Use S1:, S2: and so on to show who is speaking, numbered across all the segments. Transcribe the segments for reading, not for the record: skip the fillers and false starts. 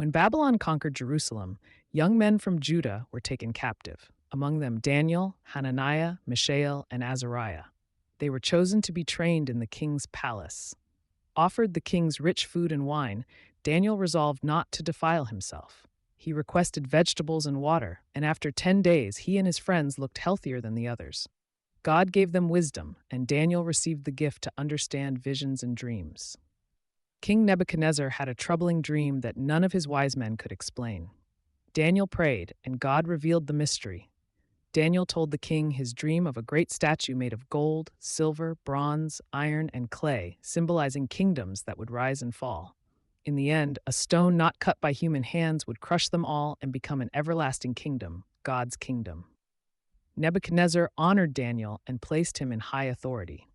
S1: When Babylon conquered Jerusalem, young men from Judah were taken captive, among them Daniel, Hananiah, Mishael, and Azariah. They were chosen to be trained in the king's palace. Offered the king's rich food and wine, Daniel resolved not to defile himself. He requested vegetables and water, and after 10 days, he and his friends looked healthier than the others. God gave them wisdom, and Daniel received the gift to understand visions and dreams. King Nebuchadnezzar had a troubling dream that none of his wise men could explain. Daniel prayed, and God revealed the mystery. Daniel told the king his dream of a great statue made of gold, silver, bronze, iron, and clay, symbolizing kingdoms that would rise and fall. In the end, a stone not cut by human hands would crush them all and become an everlasting kingdom, God's kingdom. Nebuchadnezzar honored Daniel and placed him in high authority.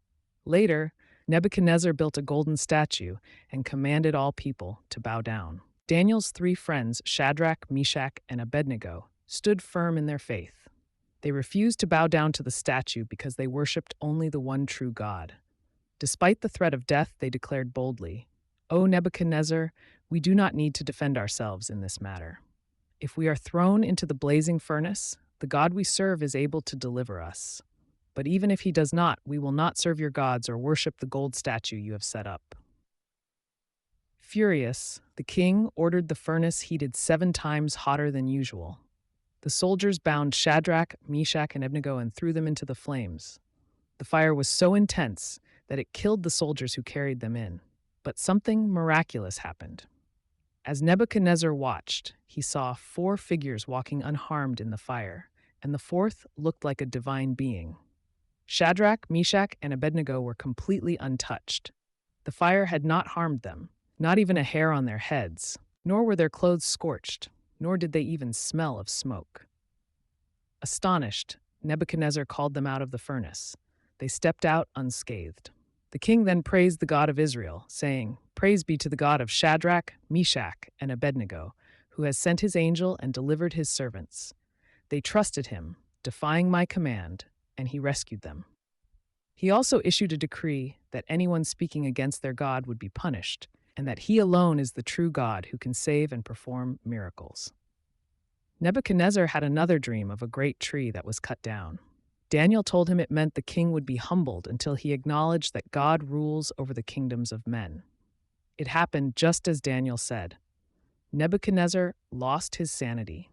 S1: Later, Nebuchadnezzar built a golden statue and commanded all people to bow down. Daniel's 3 friends, Shadrach, Meshach, and Abednego, stood firm in their faith. They refused to bow down to the statue because they worshipped only the one true God. Despite the threat of death, they declared boldly, "O Nebuchadnezzar, we do not need to defend ourselves in this matter. If we are thrown into the blazing furnace, the God we serve is able to deliver us. But even if he does not, we will not serve your gods or worship the gold statue you have set up." Furious, the king ordered the furnace heated 7 times hotter than usual. The soldiers bound Shadrach, Meshach, and Abednego and threw them into the flames. The fire was so intense that it killed the soldiers who carried them in. But something miraculous happened. As Nebuchadnezzar watched, he saw 4 figures walking unharmed in the fire, and the 4th looked like a divine being. Shadrach, Meshach, and Abednego were completely untouched. The fire had not harmed them, not even a hair on their heads, nor were their clothes scorched, nor did they even smell of smoke. Astonished, Nebuchadnezzar called them out of the furnace. They stepped out unscathed. The king then praised the God of Israel, saying, "Praise be to the God of Shadrach, Meshach, and Abednego, who has sent his angel and delivered his servants. They trusted him, defying my command, and he rescued them." He also issued a decree that anyone speaking against their God would be punished, and that he alone is the true God who can save and perform miracles. Nebuchadnezzar had another dream of a great tree that was cut down. Daniel told him it meant the king would be humbled until he acknowledged that God rules over the kingdoms of men. It happened just as Daniel said. Nebuchadnezzar lost his sanity.